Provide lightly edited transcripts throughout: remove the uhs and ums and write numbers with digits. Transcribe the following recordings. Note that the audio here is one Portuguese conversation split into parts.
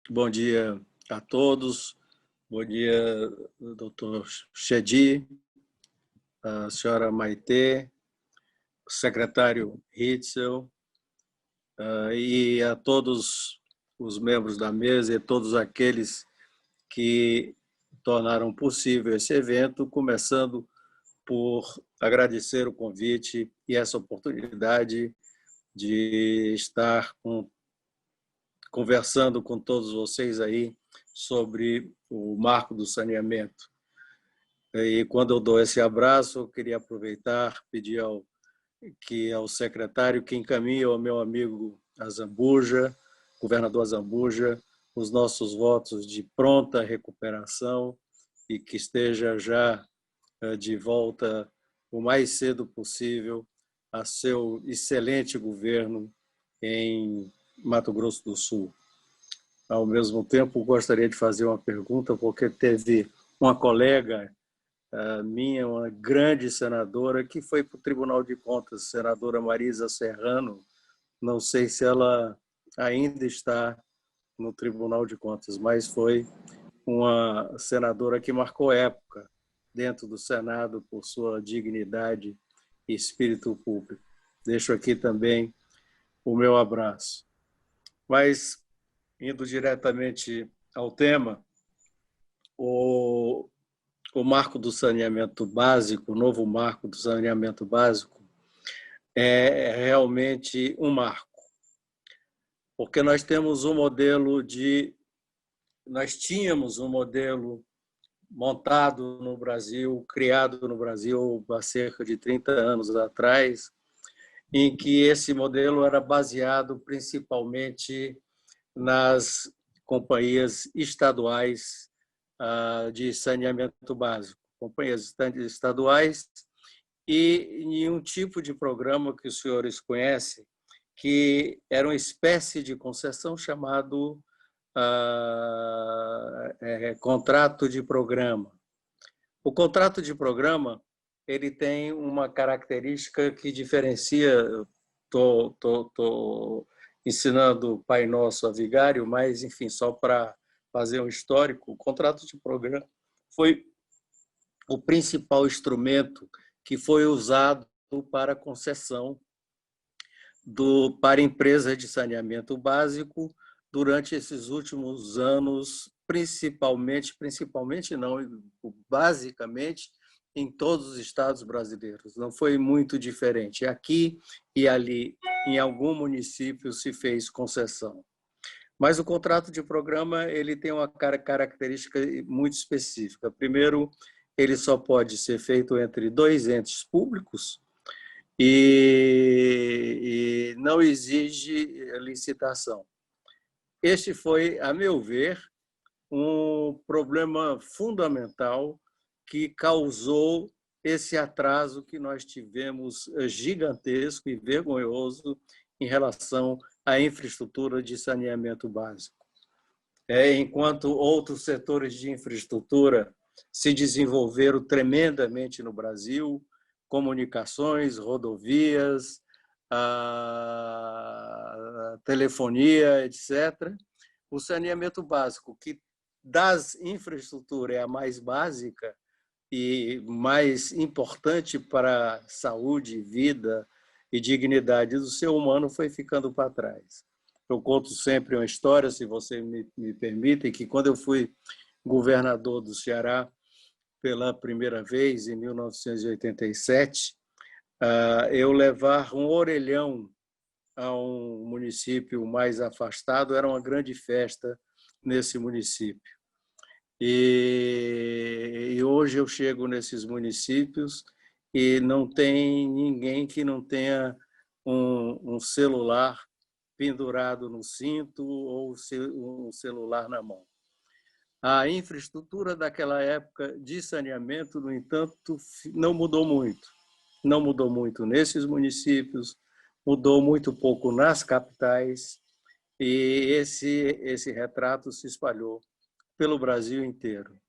Bom dia a todos. Bom dia, doutor Chedi, a senhora Maitê, o secretário Hitzel, e a todos os membros da mesa e todos aqueles que tornaram possível esse evento, começando por agradecer o convite e essa oportunidade de estar conversando com todos vocês aí sobre o marco do saneamento. E quando eu dou esse abraço, eu queria aproveitar, pedir ao secretário que encaminhe ao meu amigo Azambuja, governador Azambuja, os nossos votos de pronta recuperação e que esteja já de volta o mais cedo possível a seu excelente governo em Mato Grosso do Sul. Ao mesmo tempo, gostaria de fazer uma pergunta, porque teve uma colega minha, uma grande senadora, que foi para o Tribunal de Contas, senadora Marisa Serrano. Não sei se ela ainda está no Tribunal de Contas, mas foi uma senadora que marcou época dentro do Senado por sua dignidade e espírito público. Deixo aqui também o meu abraço. Mas, indo diretamente ao tema, o marco do saneamento básico, o novo marco do saneamento básico, é realmente um marco, porque nós tínhamos um modelo montado no Brasil, criado no Brasil há cerca de 30 anos atrás, em que esse modelo era baseado principalmente nas companhias estaduais de saneamento básico, companhias estaduais, e em um tipo de programa que os senhores conhecem, que era uma espécie de concessão chamado contrato de programa. O contrato de programa ele tem uma característica que diferencia. Estou ensinando o Pai Nosso a Vigário, mas, enfim, só para fazer um histórico, o contrato de programa foi o principal instrumento que foi usado para concessão para empresas de saneamento básico durante esses últimos anos, principalmente não, basicamente em todos os estados brasileiros. Não foi muito diferente. Aqui e ali, em algum município, se fez concessão. Mas o contrato de programa ele tem uma característica muito específica. Primeiro, ele só pode ser feito entre dois entes públicos e não exige licitação. Este foi, a meu ver, um problema fundamental que causou esse atraso que nós tivemos gigantesco e vergonhoso em relação à infraestrutura de saneamento básico. Enquanto outros setores de infraestrutura se desenvolveram tremendamente no Brasil, comunicações, rodovias, a telefonia, etc. O saneamento básico, que das infraestruturas é a mais básica e mais importante para a saúde, vida e dignidade do ser humano, foi ficando para trás. Eu conto sempre uma história, se você me permite, que quando eu fui governador do Ceará pela primeira vez, em 1987, eu levar um orelhão a um município mais afastado era uma grande festa nesse município. E hoje eu chego nesses municípios e não tem ninguém que não tenha um celular pendurado no cinto ou um celular na mão. A infraestrutura daquela época de saneamento, no entanto, não mudou muito. Não mudou muito nesses municípios, mudou muito pouco nas capitais, e esse retrato se espalhou pelo Brasil inteiro.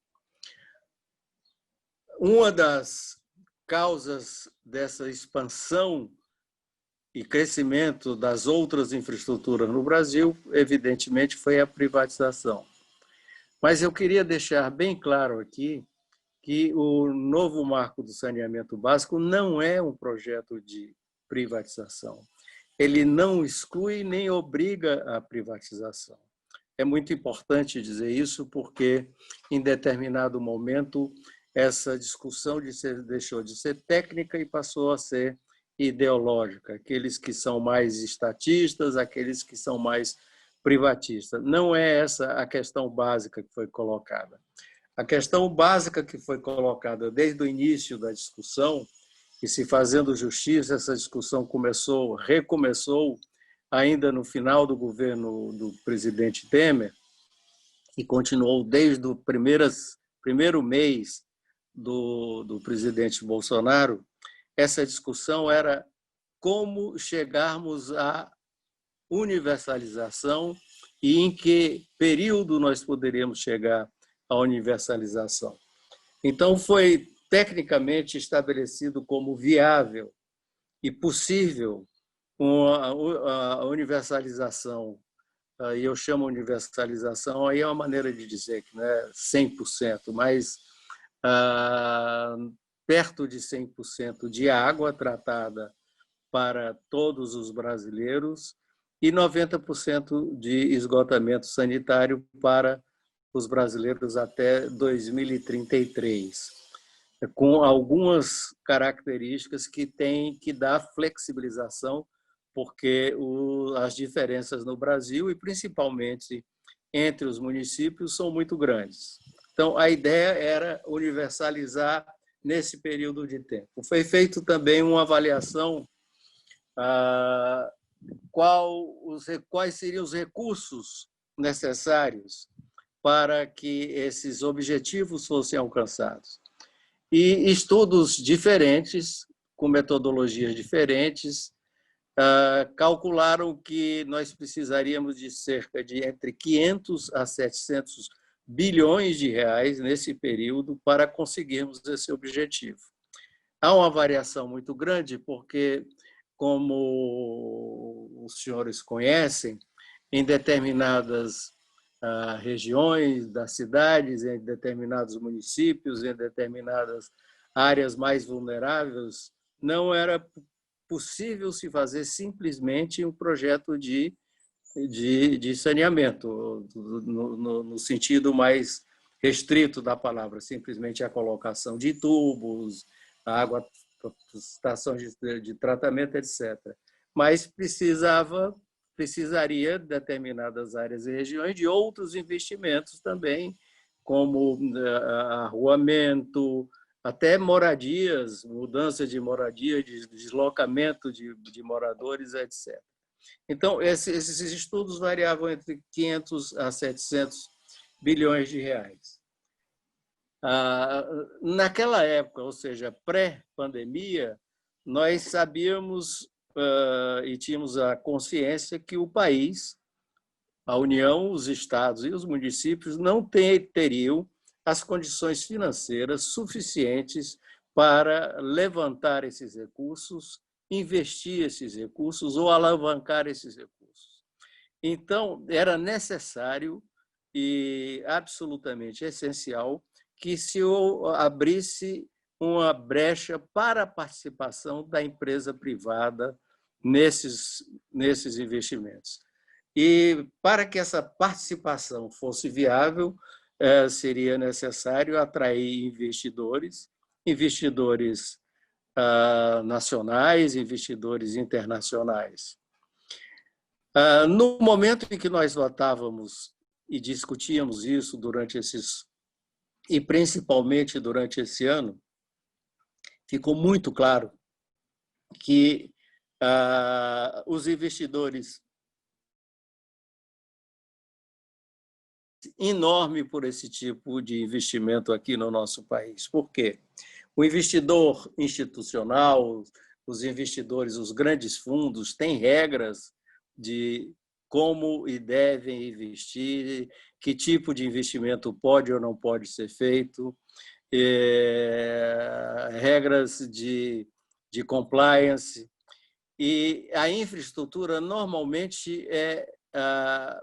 Uma das causas dessa expansão e crescimento das outras infraestruturas no Brasil, evidentemente, foi a privatização. Mas eu queria deixar bem claro aqui que o novo marco do saneamento básico não é um projeto de privatização. Ele não exclui nem obriga a privatização. É muito importante dizer isso porque, em determinado momento, essa discussão deixou de ser técnica e passou a ser ideológica. Aqueles que são mais estatistas, aqueles que são mais privatistas. Não é essa a questão básica que foi colocada. A questão básica que foi colocada desde o início da discussão, e se fazendo justiça, essa discussão recomeçou ainda no final do governo do presidente Temer e continuou desde o primeiro mês do presidente Bolsonaro. Essa discussão era como chegarmos à universalização e em que período nós poderíamos chegar à universalização. Então, foi tecnicamente estabelecido como viável e possível a universalização, e eu chamo universalização, aí é uma maneira de dizer que não é 100%, mas perto de 100% de água tratada para todos os brasileiros e 90% de esgotamento sanitário para os brasileiros até 2033, com algumas características que têm que dar flexibilização, porque as diferenças no Brasil, e principalmente entre os municípios, são muito grandes. Então, a ideia era universalizar nesse período de tempo. Foi feito também uma avaliação quais seriam os recursos necessários para que esses objetivos fossem alcançados. E estudos diferentes, com metodologias diferentes, calcularam que nós precisaríamos de cerca de entre 500 a 700 bilhões de reais nesse período para conseguirmos esse objetivo. Há uma variação muito grande, porque, como os senhores conhecem, em determinadas regiões das cidades, em determinados municípios, em determinadas áreas mais vulneráveis, não era possível se fazer simplesmente um projeto de saneamento, no sentido mais restrito da palavra, simplesmente a colocação de tubos, água, estações de tratamento, etc. Mas precisaria, determinadas áreas e regiões, de outros investimentos também, como arruamento, até moradias, mudança de moradia, de deslocamento de moradores, etc. Então, esses estudos variavam entre 500 a 700 bilhões de reais. Naquela época, ou seja, pré-pandemia, nós sabíamos e tínhamos a consciência que o país, a União, os estados e os municípios não teriam as condições financeiras suficientes para levantar esses recursos, investir esses recursos ou alavancar esses recursos. Então, era necessário e absolutamente essencial que se abrisse uma brecha para a participação da empresa privada nesses investimentos. E para que essa participação fosse viável, seria necessário atrair investidores nacionais, investidores internacionais. No momento em que nós votávamos e discutíamos isso e principalmente durante esse ano, ficou muito claro que os investidores enorme por esse tipo de investimento aqui no nosso país. Por quê? O investidor institucional, os investidores, os grandes fundos, têm regras de como e devem investir, que tipo de investimento pode ou não pode ser feito, regras de compliance. E a infraestrutura normalmente é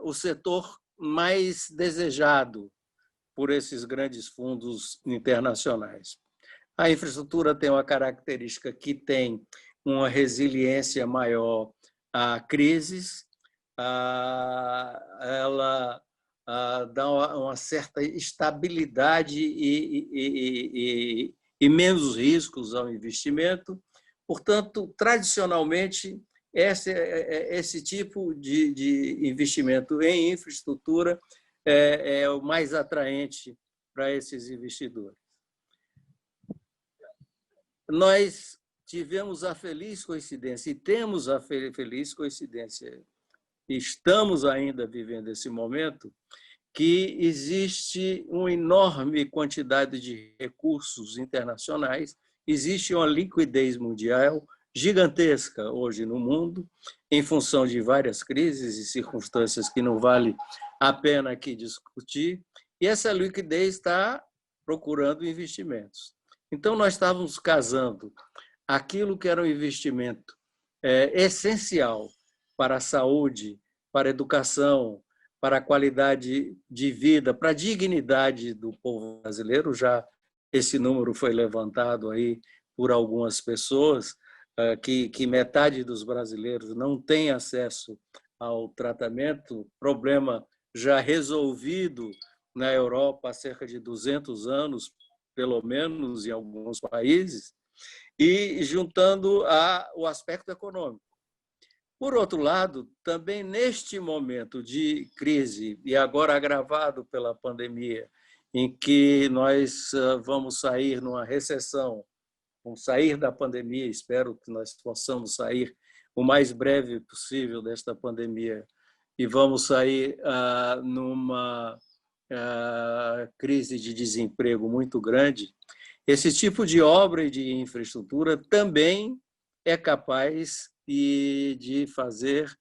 o setor mais desejado por esses grandes fundos internacionais. A infraestrutura tem uma característica que tem uma resiliência maior a crises, ela dá uma certa estabilidade e menos riscos ao investimento. Portanto, tradicionalmente, esse tipo de investimento em infraestrutura é o mais atraente para esses investidores. Nós tivemos a feliz coincidência, e temos a feliz coincidência, estamos ainda vivendo esse momento, que existe uma enorme quantidade de recursos internacionais, existe uma liquidez mundial gigantesca hoje no mundo, em função de várias crises e circunstâncias que não vale a pena aqui discutir, e essa liquidez está procurando investimentos. Então, nós estávamos casando aquilo que era um investimento essencial para a saúde, para a educação, para a qualidade de vida, para a dignidade do povo brasileiro. Já esse número foi levantado aí por algumas pessoas, que metade dos brasileiros não tem acesso ao tratamento, problema já resolvido na Europa há cerca de 200 anos, pelo menos em alguns países, e juntando o aspecto econômico. Por outro lado, também neste momento de crise, e agora agravado pela pandemia, em que nós vamos sair numa recessão, vamos sair da pandemia, espero que nós possamos sair o mais breve possível desta pandemia, e vamos sair numa crise de desemprego muito grande, esse tipo de obra e de infraestrutura também é capaz de fazer,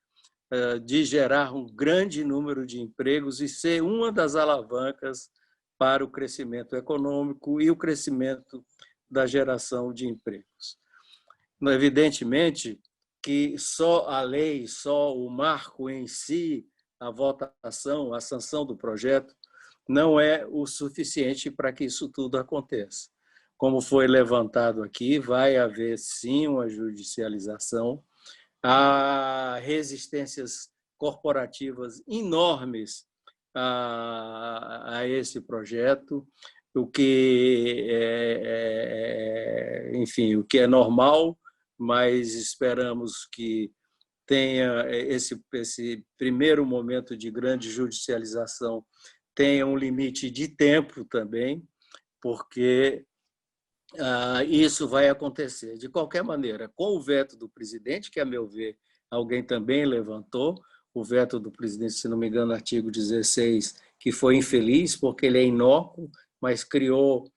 de gerar um grande número de empregos e ser uma das alavancas para o crescimento econômico e o crescimento da geração de empregos. Evidentemente que só a lei, só o marco em si, a votação, a sanção do projeto, não é o suficiente para que isso tudo aconteça. Como foi levantado aqui, vai haver sim uma judicialização, há resistências corporativas enormes a esse projeto, o que enfim, o que é normal, mas esperamos que tenha esse primeiro momento de grande judicialização tenha um limite de tempo também, porque isso vai acontecer. De qualquer maneira, com o veto do presidente, que, a meu ver, alguém também levantou, o veto do presidente, se não me engano, artigo 16, que foi infeliz, porque ele é inócuo, mas criou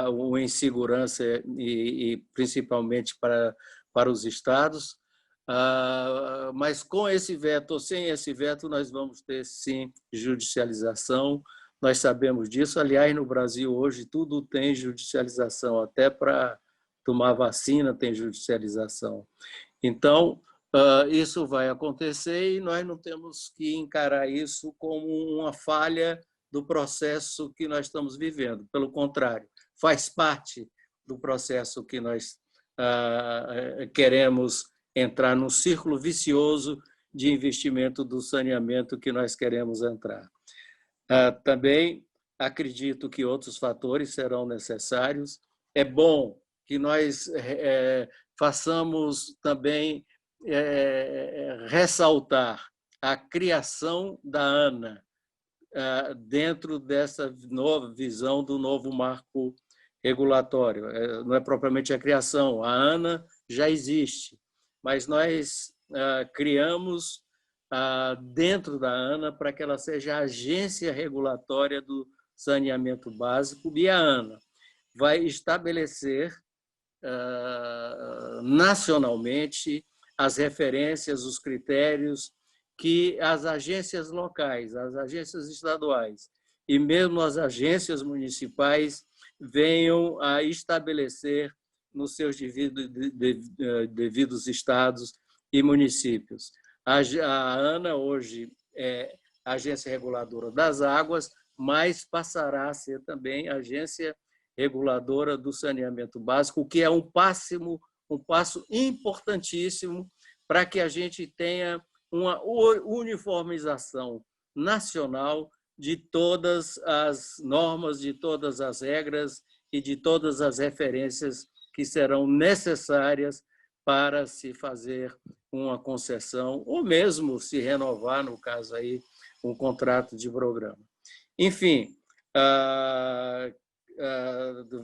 uma insegurança, e principalmente para os estados. Mas com esse veto ou sem esse veto, nós vamos ter, sim, judicialização. Nós sabemos disso. Aliás, no Brasil hoje tudo tem judicialização, até para tomar vacina tem judicialização. Então, isso vai acontecer e nós não temos que encarar isso como uma falha do processo que nós estamos vivendo. Pelo contrário, faz parte do processo que nós queremos entrar num círculo vicioso de investimento do saneamento que nós queremos entrar. Também acredito que outros fatores serão necessários. É bom que nós façamos também ressaltar a criação da ANA dentro dessa nova visão do novo marco regulatório. Não é propriamente a criação, a ANA já existe, mas nós criamos dentro da ANA para que ela seja a agência regulatória do saneamento básico, e a ANA vai estabelecer nacionalmente as referências, os critérios que as agências locais, as agências estaduais e mesmo as agências municipais venham a estabelecer nos seus devidos estados e municípios. A ANA hoje é a Agência Reguladora das Águas, mas passará a ser também a Agência Reguladora do Saneamento Básico, o que é um passo importantíssimo para que a gente tenha uma uniformização nacional de todas as normas, de todas as regras e de todas as referências que serão necessárias para se fazer uma concessão ou mesmo se renovar, no caso aí, um contrato de programa. Enfim,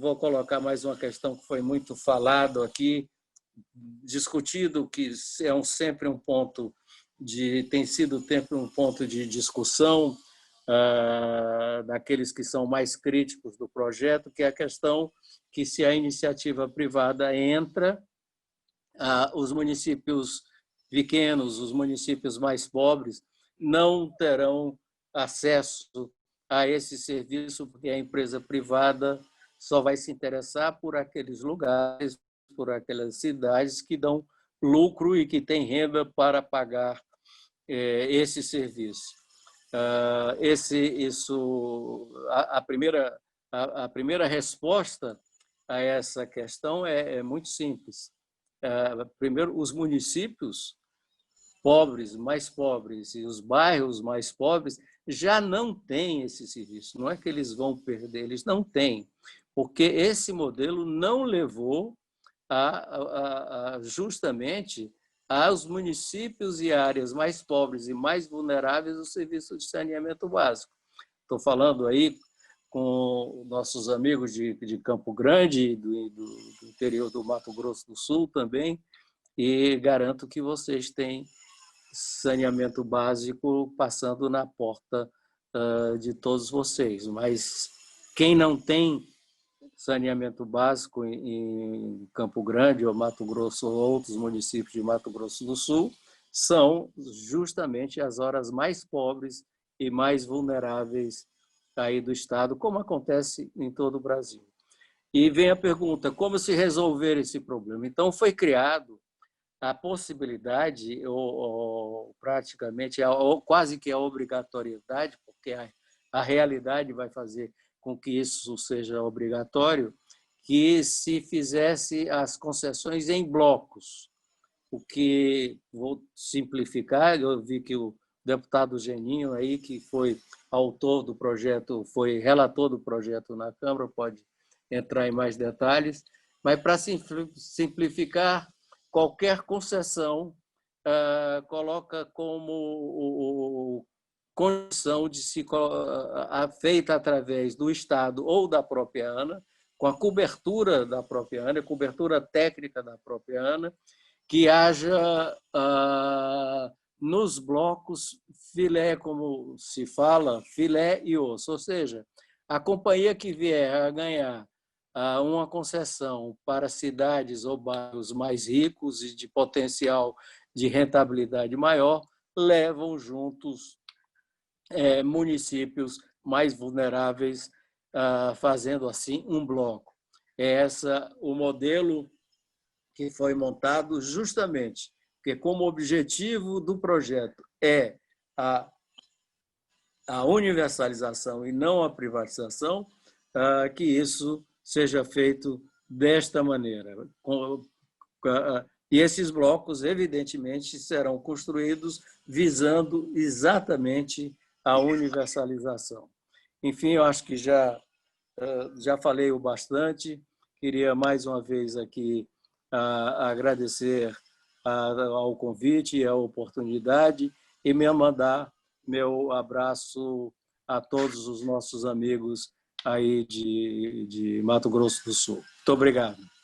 vou colocar mais uma questão que foi muito falado aqui, discutido, que sempre um ponto tem sido sempre um ponto de discussão daqueles que são mais críticos do projeto, que é a questão que, se a iniciativa privada entra, os municípios pequenos, os municípios mais pobres, não terão acesso a esse serviço, porque a empresa privada só vai se interessar por aqueles lugares, por aquelas cidades que dão lucro e que têm renda para pagar esse serviço. A primeira resposta a essa questão é muito simples. Primeiro, os municípios pobres, mais pobres, e os bairros mais pobres já não têm esse serviço. Não é que eles vão perder, eles não têm, porque esse modelo não levou justamente aos municípios e áreas mais pobres e mais vulneráveis o serviço de saneamento básico. Estou falando aí com nossos amigos de Campo Grande, do interior do Mato Grosso do Sul também, e garanto que vocês têm saneamento básico passando na porta de todos vocês. Mas quem não tem saneamento básico em Campo Grande ou Mato Grosso ou outros municípios de Mato Grosso do Sul são justamente as horas mais pobres e mais vulneráveis aí do estado, como acontece em todo o Brasil. E vem a pergunta, como se resolver esse problema? Então, foi criado a possibilidade, ou praticamente, ou quase que a obrigatoriedade, porque a realidade vai fazer com que isso seja obrigatório, que se fizesse as concessões em blocos, o que, vou simplificar, eu vi que o deputado Geninho, aí, que foi autor do projeto, foi relator do projeto na Câmara, pode entrar em mais detalhes, mas para simplificar, qualquer concessão coloca como condição de se feita através do Estado ou da própria ANA, com a cobertura da própria ANA, cobertura técnica da própria ANA, que haja nos blocos filé, como se fala, filé e osso, ou seja, a companhia que vier a ganhar uma concessão para cidades ou bairros mais ricos e de potencial de rentabilidade maior, levam juntos municípios mais vulneráveis, fazendo assim um bloco. É esse o modelo que foi montado justamente, porque como objetivo do projeto é a universalização e não a privatização, que isso seja feito desta maneira. E esses blocos, evidentemente, serão construídos visando exatamente a universalização. Enfim, eu acho que já falei o bastante. Queria mais uma vez aqui agradecer ao convite e à oportunidade e me mandar meu abraço a todos os nossos amigos aí de Mato Grosso do Sul. Muito obrigado.